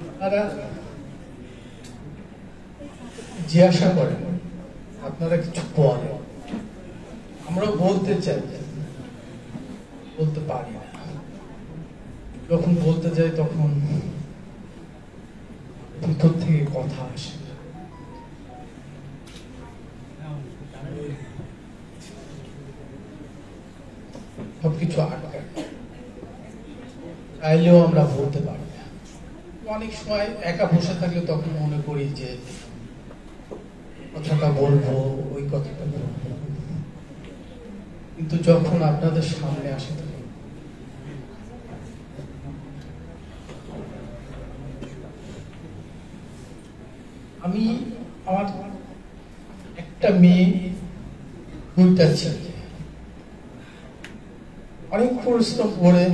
আপনারা জিজ্ঞাসা করেন, আপনারা কিছু বলেন, আমরা বলতে চাই, বলতে পারি না। যখন বলতে যাই তখন ভিতর থেকে কথা আসে। সবকিছু আটকায়, চাইলেও আমরা বলতে পারি না। অনেক সময় একা বসে থাকলে তখন মনে করি যে কথাটা বলবো, ওই কথাটা বলবো, কিন্তু যখন আপনাদের সামনে আসে তখন আমি আমার একটা মেয়ে, দুইটা ছেলে, অনেক পরিশ্রম করে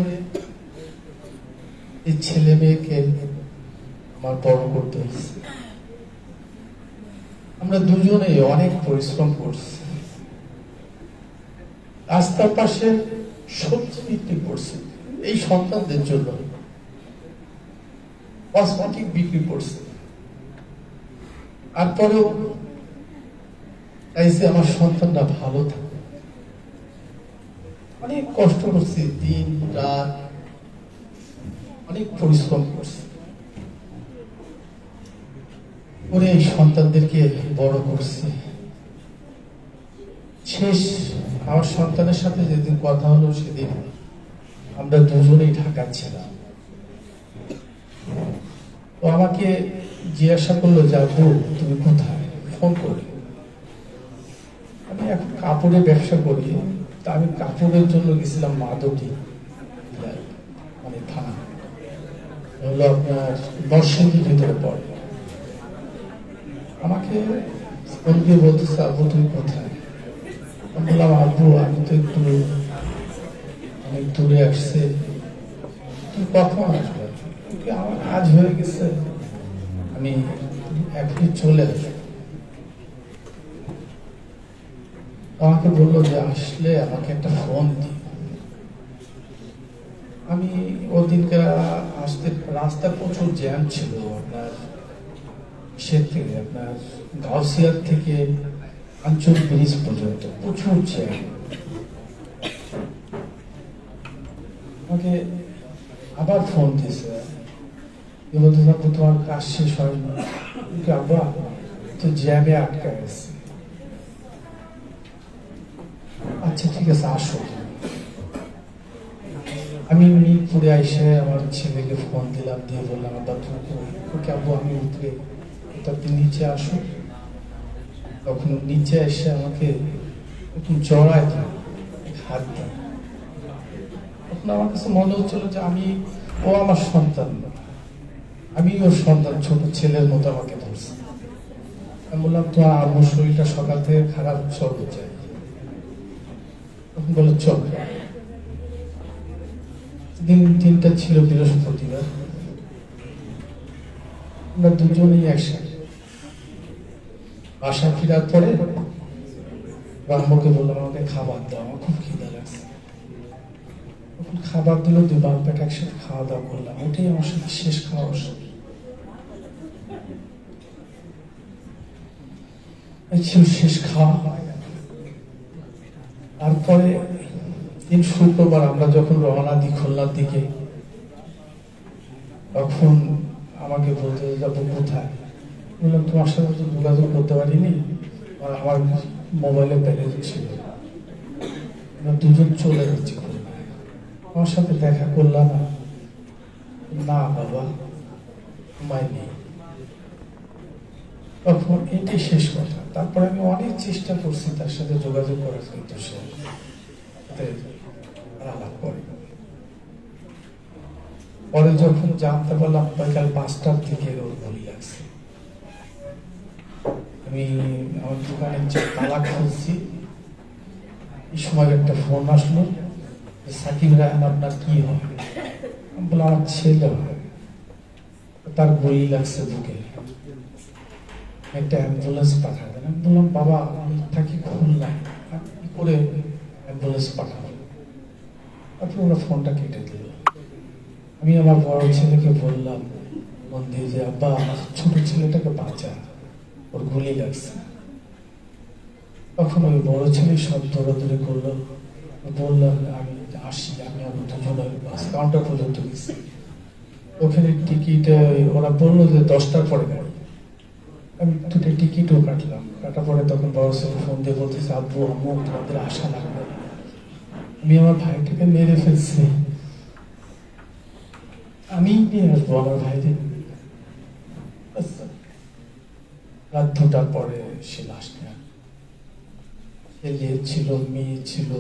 এই ছেলে মেয়েকে আমার বড় করতে হয়েছে। আমরা দুজনে অনেক পরিশ্রম করছি। রাস্তার পাশে সবজি বিক্রি করছি এই সন্তানদের জন্য, কসমেটিক বিক্রি করছি, তারপরেও চাইছি আমার সন্তানরা ভালো থাকে। অনেক কষ্ট করছি, দিন রাত অনেক পরিশ্রম করছি, করে এই সন্তানদেরকে বড় করছি। শেষ আমার সন্তানের সাথে যেদিন কথা হলো সেদিন আমরা দুজনেই ঢাকা ছিলাম। তো আমাকে জিজ্ঞাসা করলো যে আপু তুমি কোথায়, ফোন করলে। আমি এখন কাপড়ের ব্যবসা করি, তা আমি কাপড়ের জন্য গেছিলাম মাদকি। হলো আপনার নরসিংদীর ভিতরে পড়ে। আমাকে ফোন দিয়ে বলতেছে, আব্বু তুমি কোথায়? আমি বললাম, আব্বু আমি তো একটু অনেক দূরে আসছে, তুমি কখন আসবে? আমার কাজ হয়ে গেছে, আমি এখনই চলে আসবো। আমাকে বললো যে আসলে আমাকে একটা ফোন দিই। আমি ওদিনকার আসতে রাস্তা প্রচুর জ্যাম ছিল, আপনার সে থেকে আপনার গাউসিয়ার থেকে আঞ্চল ব্রিজ পর্যন্ত প্রচুর জ্যাম। আমাকে আবার ফোন দিয়েছে, বলতে থাকবো তোমার কাজ শেষ হয়নি, আব্বা তো জ্যামে আটকা গেছে। আচ্ছা ঠিক আছে আসো। আমি মিরপুরে এসে আমার ছেলেকে ফোন দিলাম, দিয়ে বললাম, আব্বা তুমি ওকে আব্বু আমি উঠবে, তুমি নিচে আসো। তখন নিচে এসে আমাকে একটু জড়ায় হাত দেয়। তখন আমার কাছে মনে হচ্ছিল যে ও আমার সন্তান না, আমি ওর সন্তান, ছোট ছেলের মতো আমাকে ধরছে। আমি বললাম, তোমার আম্মুর শরীরটা সকাল থেকে খারাপ, চলতে চাই। তখন বলে চল। দিনটা ছিল বৃহস্পতিবার, আমরা দুজনেই একসাথে বাসা ফেরার পরে আম্মুকে বললাম, আমাকে খাবার দাও, আমার খুব খিদা লাগছে। তখন খাবার দিল, দুই বাপ বেটা একসাথে খাওয়া দাওয়া করলাম। ওটাই আমার সাথে শেষ খাওয়া। ছিল শেষ খাওয়া। তারপরে দিন শুক্রবার আমরা যখন রওনা দিই খুলনার দিকে, তখন আমাকে বলতে যাবো কোথায়? বললাম, তোমার সাথে তো যোগাযোগ করতে পারিনি, আমার মোবাইলে ব্যালেন্স ছিল, আমরা দুজন চলে যাচ্ছি খুলনায়, আমার সাথে দেখা করলাম না? বাবা সময় নেই। তখন এটাই শেষ কথা। তারপরে আমি অনেক চেষ্টা করছি তার সাথে যোগাযোগ করার, কিন্তু সে আলাপ করে। পরে যখন জানতে পারলাম বিকাল 5টার দিকে ওর গুলি লাগছে, আমি আমার দোকানে তালা খুলছি, এই সময় একটা ফোন আসলো, সাকিব রায়হান আপনার কি হয়? আমি বললাম, আমার ছেলে হয়, তার গুলি লাগছে বুকে, একটা অ্যাম্বুলেন্স পাঠাবেন। আমি বললাম, বাবা আমি থাকি খুলনায়, কি করে অ্যাম্বুলেন্স পাঠাবো? তারপর ওরা ফোনটা কেটে দিল। আমি আমার বড় ছেলেকে বললাম মন দিয়ে যে, আব্বা আমার ছোট ছেলেটাকে বাঁচা, ওর গুলি লাগছে। তখন ওই বড় ছেলে সব দৌড়াদৌড়ি করলো। বললাম, আমি আসি, আমি আমার দুজনে বাস কাউন্টার পর্যন্ত গেছি। ওখানে টিকিট ওরা বললো যে 10টার পরে গাড়ি। আমি দুটো টিকিটও কাটলাম। কাটার পরে তখন বড় ছেলে ফোন দিয়ে বলতেছে, আব্বু আম্মু তোমাদের আশা লাগবে, আমি আমার ভাইটাকে মেরে ফেলছি, আমি নিয়ে আসবো আমার ভাইদের। রাত 2টার পরে সে লাশ নেয়। ছেলে ছিল, মেয়ে ছিল,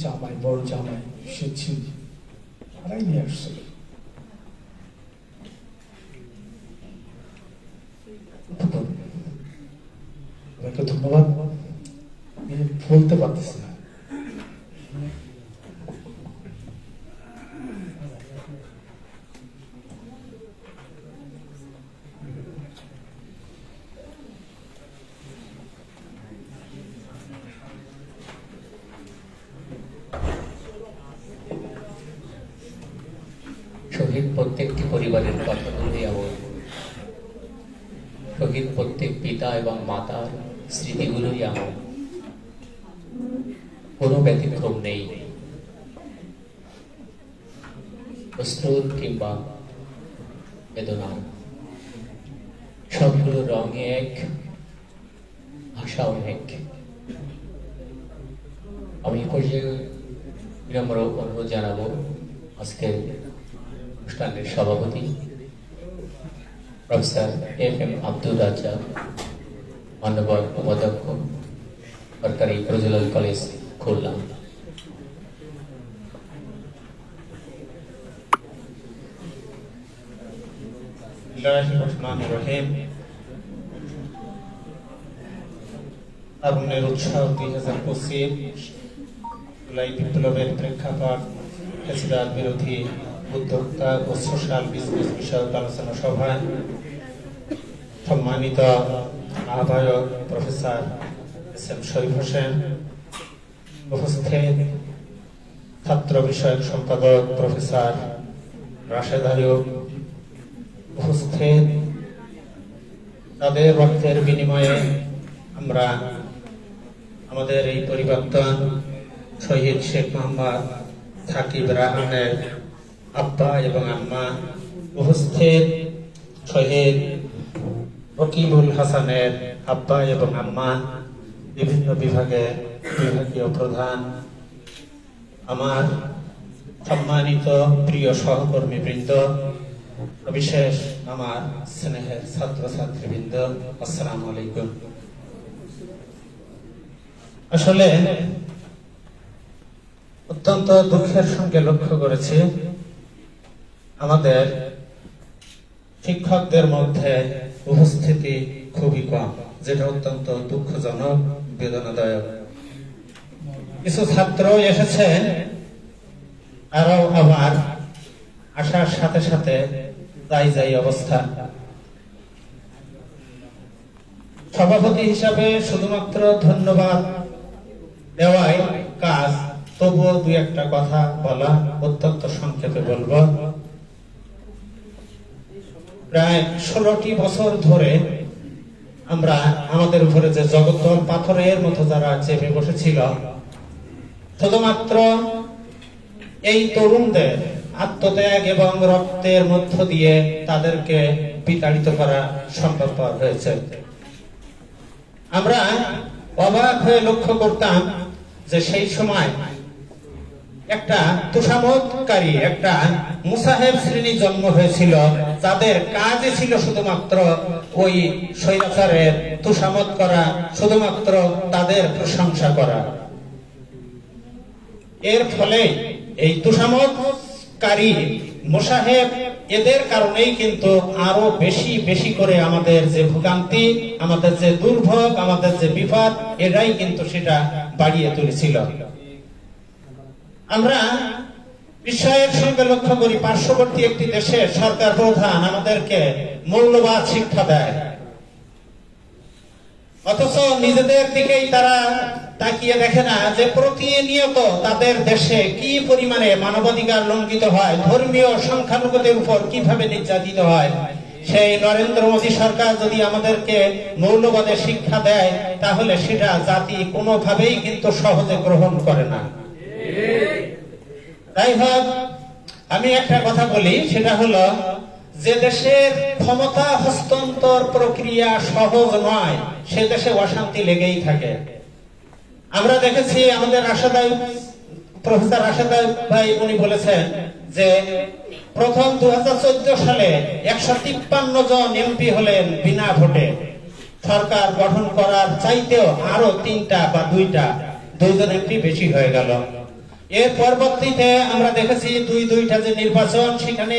জামাই, বড় জামাই সে ছিল, তারাই নিয়ে আসছিল। ধন্যবাদ, বলতে পারতেছি না। শহীদ প্রত্যেকটি পরিবারের কথাগুলোই এমন, শহীদ প্রত্যেক পিতা এবং মাতার স্মৃতিগুলোই এমন, কোনো ব্যতিক্রম নেই। অশ্রুর কিংবা বেদনার, সবগুলো রং এক, ভাষাও এক। আমি বিনম্র অনুরোধ জানাবো আজকের অনুষ্ঠানের সভাপতি প্রফেসর FM আব্দুর রাজ্জাক, মান্যবর উপাধ্যক্ষ, সরকারি প্রজনন কলেজ খুলনা। বিসমিল্লাহির রহমানির রহিম। তারুণ্যের উৎসাহ 2025 জুলাই বিপ্লবের প্রেক্ষাপট, ফ্যাসিবাদ বিরোধী উদ্যোক্তা ও সোশ্যাল বিজনেস বিষয়ক আলোচনা সভায় সম্মানিত আহ্বায়ক প্রফেসর এস.এম. শরীফ হোসেন, উপস্থিত ছাত্র বিষয়ক সম্পাদক প্রফেসর রাশেদ আয়ুব, উপস্থিত তাদের রক্তের বিনিময়ে আমরা আমাদের এই পরিবর্তন শহীদ শেখ মোহাম্মদ সাকিব রাহানের আব্বা এবং আম্মা, উপস্থিত শহীদ রকিবুল হাসানের আব্বা এবং আম্মা, বিভিন্ন বিভাগের বিভাগীয় প্রধান, আমার সম্মানিত প্রিয় সহকর্মী বৃন্দ, বিশেষ আমার স্নেহের ছাত্রছাত্রীবৃন্দ, আসসালামু আলাইকুম। আসলে অত্যন্ত দুঃখের সঙ্গে লক্ষ্য করেছি আমাদের শিক্ষকদের মধ্যে উপস্থিতি খুবই কম, যেটা অত্যন্ত দুঃখজনক, বেদনাদায়ক। কিছু ছাত্র এসেছেন, আরো আবার আসার সাথে সাথে যাই অবস্থা। সভাপতি হিসাবে শুধুমাত্র ধন্যবাদ দেওয়াই কাজ, তবুও দুই একটা কথা বলা, অত্যন্ত সংক্ষেপে বলবো। প্রায় 16টি বছর ধরে আমরা আমাদের উপরে যে জগদ্দল পাথরের মতো যারা চেপে বসেছিল, শুধুমাত্র এই তরুণদের আত্মত্যাগ এবং রক্তের মধ্য দিয়ে তাদেরকে বিতাড়িত করা সম্ভবপর হয়েছে। আমরা অবাক হয়ে লক্ষ্য করতাম যে সেই সময় একটা তুষামতকারী, একটা মুসাহেব শ্রেণী জন্ম হয়েছিল, যাদের কাজই ছিল শুধুমাত্র ওই স্বৈরাচারের তুষামত করা, শুধুমাত্র তাদের প্রশংসা করা। এর ফলে এই তুষামতকারী মুসাহেব এদের কারণেই কিন্তু আরো বেশি করে আমাদের যে ভোগান্তি, আমাদের যে দুর্ভোগ, আমাদের যে বিপদ, এরাই কিন্তু সেটা বাড়িয়ে তুলেছিল। আমরা বিষয়ের সঙ্গে লক্ষ্য করি, পার্শ্ববর্তী একটি দেশের সরকার প্রধান আমাদেরকে মূল্যবান শিক্ষা দেয়, অথচ নিজেদের দিকেই তারা তাকিয়ে দেখে না যে প্রতিনিয়ত তাদের দেশে কি পরিমাণে মানবাধিকার লঙ্ঘিত হয়, ধর্মীয় সংখ্যালঘুদের উপর কিভাবে নির্যাতিত হয়। সেই নরেন্দ্র মোদী সরকার যদি আমাদেরকে মৌলবাদের শিক্ষা দেয়, তাহলে সেটা জাতি কোনোভাবেই কিন্তু সহজে গ্রহণ করে না। তাই হোক, আমি একটা কথা বলি, সেটা হলো যে দেশের ক্ষমতা হস্তান্তর প্রক্রিয়া সহজ নয়, সে দেশে অশান্তি লেগেই থাকে। আমরা দেখেছি আমাদের প্রফেসর রাশেদ আয়ুব ভাই, উনি বলেছেন যে প্রথম 2014 সালে 153 জন এমপি হলেন বিনা ভোটে। সরকার গঠন করার চাইতেও আরো 3টা বা 2জন এমপি বেশি হয়ে গেল। এর পরবর্তীতে আমরা দেখেছি 2টা যে নির্বাচন, সেখানে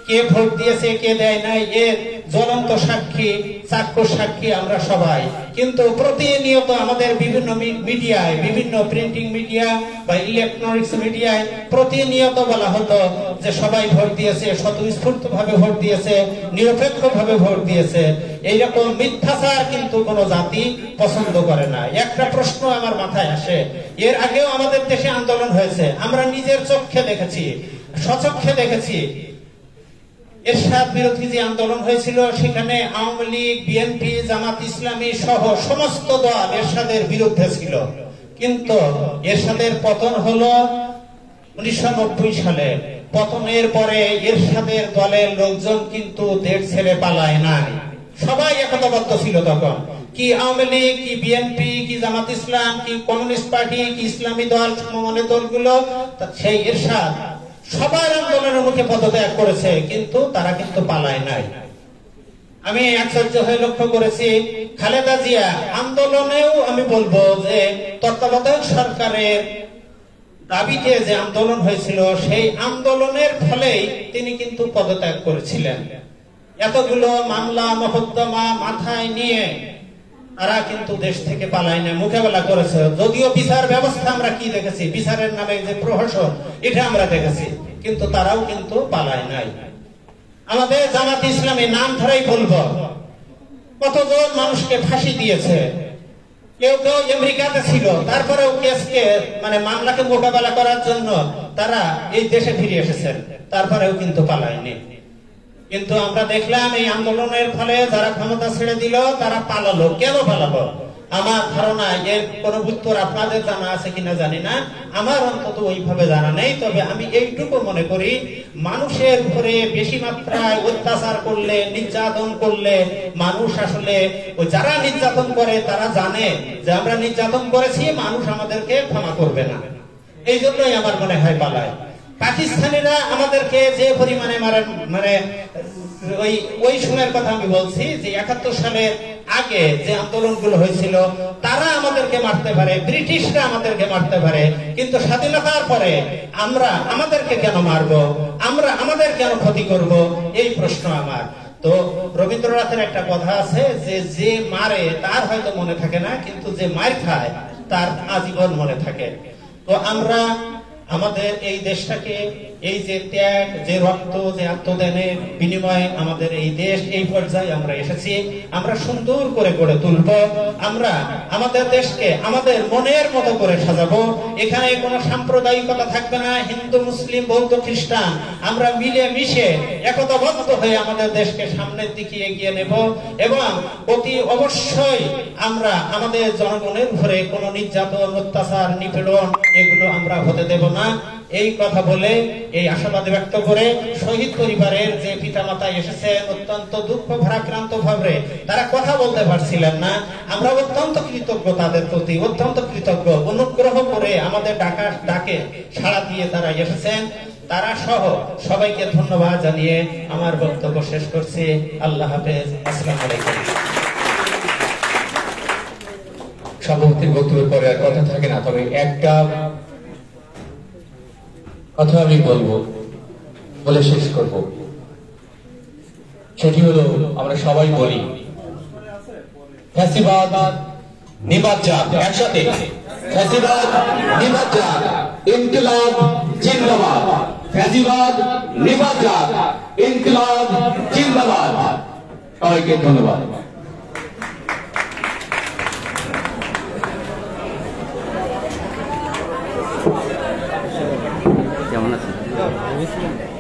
কে ভোট দিয়েছে কে দেয় নাই এর জ্বলন্ত সাক্ষী, চাক্ষুষ সাক্ষী আমরা সবাই। কিন্তু প্রতিনিয়ত আমাদের বিভিন্ন মিডিয়ায়, বিভিন্ন প্রিন্টিং মিডিয়া বা ইলেকট্রনিক্স মিডিয়ায় প্রতিনিয়ত বলা হতো যে সবাই ভোট দিয়েছে, স্বতঃস্ফূর্ত ভাবে ভোট দিয়েছে, নিরপেক্ষ ভাবে ভোট দিয়েছে। এইরকম মিথ্যাচার কিন্তু কোনো জাতি পছন্দ করে না। একটা প্রশ্ন আমার মাথায় আসে, এর আগেও আমাদের দেশে আন্দোলন হয়েছে, আমরা নিজের চোখে দেখেছি, স্বচক্ষে দেখেছি। এরশাদ বিরোধী যে আন্দোলন হয়েছিল, সেখানে আওয়ামী লীগ, বিএনপি, জামাত ইসলামী সহ সমস্ত দল এরশাদের বিরুদ্ধে ছিল। কিন্তু এরশাদের পতন হলো 1990 সালে। পতনের পরে এরশাদের দলের লোকজন কিন্তু দেশ ছেড়ে পালায় নাই, সবাই একতাবদ্ধ ছিল তখন। কি আওয়ামী লীগ, কি বিএনপি, কি জামাত ইসলাম, কি কমিউনিস্ট পার্টি, কি ইসলামী দল, সমমনের দলগুলো, সেই এরশাদ সবার আন্দোলনের মুখে পদত্যাগ করেছে, কিন্তু তারা কিন্তু পালায় নাই। আমি আশ্চর্য হয়ে লক্ষ্য করেছি, খালেদা জিয়া আন্দোলনেও আমি বলবো যে তত্ত্বাবধায়ক সরকারের দাবিতে যে আন্দোলন হয়েছিল, সেই আন্দোলনের ফলেই তিনি কিন্তু পদত্যাগ করেছিলেন। এতগুলো মামলা মোকদ্দমা মাথায় নিয়ে তারা কিন্তু দেশ থেকে পালায় না, মোকাবেলা করেছে। যদিও বিচার ব্যবস্থা আমরা কি দেখেছি, বিচারের নামে যে প্রহসন, এটা আমরা দেখেছি, কিন্তু তারাও কিন্তু পালায় নাই। আমাদের জামাত ইসলামী নাম ধরেই বলবো, কতজন মানুষকে ফাঁসি দিয়েছে। কেউ কেউ আমেরিকাতে ছিল, তারপরেও কেসকে মানে মামলাকে মোকাবেলা করার জন্য তারা এই দেশে ফিরে এসেছেন, তারপরেও কিন্তু পালায়নি। কিন্তু আমরা দেখলাম এই আন্দোলনের ফলে যারা ক্ষমতা ছেড়ে দিল তারা পালালো। কেন পালালো? আমার ধারণা এর কোন উত্তর আপনাদের জানা আছে কিনা জানি না, আমার অন্তত ওইভাবে জানা নেই। তবে আমি এইটুকু মনে করি, মানুষের উপরে বেশি মাত্রায় অত্যাচার করলে, নির্যাতন করলে মানুষ আসলে যারা নির্যাতন করে তারা জানে যে আমরা নির্যাতন করেছি, মানুষ আমাদেরকে ক্ষমা করবে না। এই জন্যই আমার মনে হয় পালায়। পাকিস্তানিরা আমাদেরকে যে পরিমাণে মানে ওই সময়ের কথা আমি বলছি যে ৭১ সালের আগে যে আন্দোলনগুলো হয়েছিল, তারা আমাদেরকে মারতে পারে, ব্রিটিশরা আমাদেরকে মারতে পারে, কিন্তু স্বাধীনতার পরে আমাদেরকে কেন মারবো, আমাদের কেন ক্ষতি করব, এই প্রশ্ন আমার। তো রবীন্দ্রনাথের একটা কথা আছে যে মারে তার হয়তো মনে থাকে না, কিন্তু যে মার খায় তার আজীবন মনে থাকে। তো আমরা আমাদের এই দেশটাকে, এই যে ত্যাগ, যে রক্ত, যে আত্মদানের বিনিময়ে আমাদের এই দেশ এই পর্যায়ে আমরা এসেছি, আমরা সুন্দর করে গড়ে তুলব। আমরা আমাদের দেশকে আমাদের মনের মতো করে সাজাবো। এখানে কোনো সাম্প্রদায়িকতা থাকবে না, হিন্দু, মুসলিম, বৌদ্ধ, খ্রিস্টান, আমরা মিলে মিশে একতাবদ্ধ হয়ে আমাদের দেশকে সামনের দিকে এগিয়ে নেব। এবং অতি অবশ্যই আমরা আমাদের জনগণের উপরে কোনো নির্যাতন, অত্যাচার, নিপীড়ন এগুলো আমরা হতে দেব না। এই কথা বলে, এই আশাবাদ ব্যক্ত করে, শহীদ পরিবারের যে পিতামাতা এসেছেন অত্যন্ত দুঃখ ভারাক্রান্ত ভাবে, তারা কথা বলতে পারছিলেন না, আমরা অত্যন্ত কৃতজ্ঞ তাদের প্রতি, অত্যন্ত কৃতজ্ঞ। অনুগ্রহ করে আমাদের ডাকে সাড়া দিয়ে তারা এসেছেন। তারা সহ সবাইকে ধন্যবাদ জানিয়ে আমার বক্তব্য শেষ করছি। আল্লাহ হাফেজ। আসসালামু আলাইকুম। সভাপতির বক্তব্যের পরে আর কথা থাকে না, তবে একটা কথা আমি বলে শেষ করব। সেটি হলো, আমরা সবাই বলি ফ্যাসিবাদ নিবাদ যাক। একসাথে ফ্যাসিবাদ নিবাদ যাক, ইনকিলাব জিন্দাবাদ। ফ্যাসিবাদ নিবাদ যাক, ইনকিলাব জিন্দাবাদ। সবাইকে ধন্যবাদ। কেমন আছেন?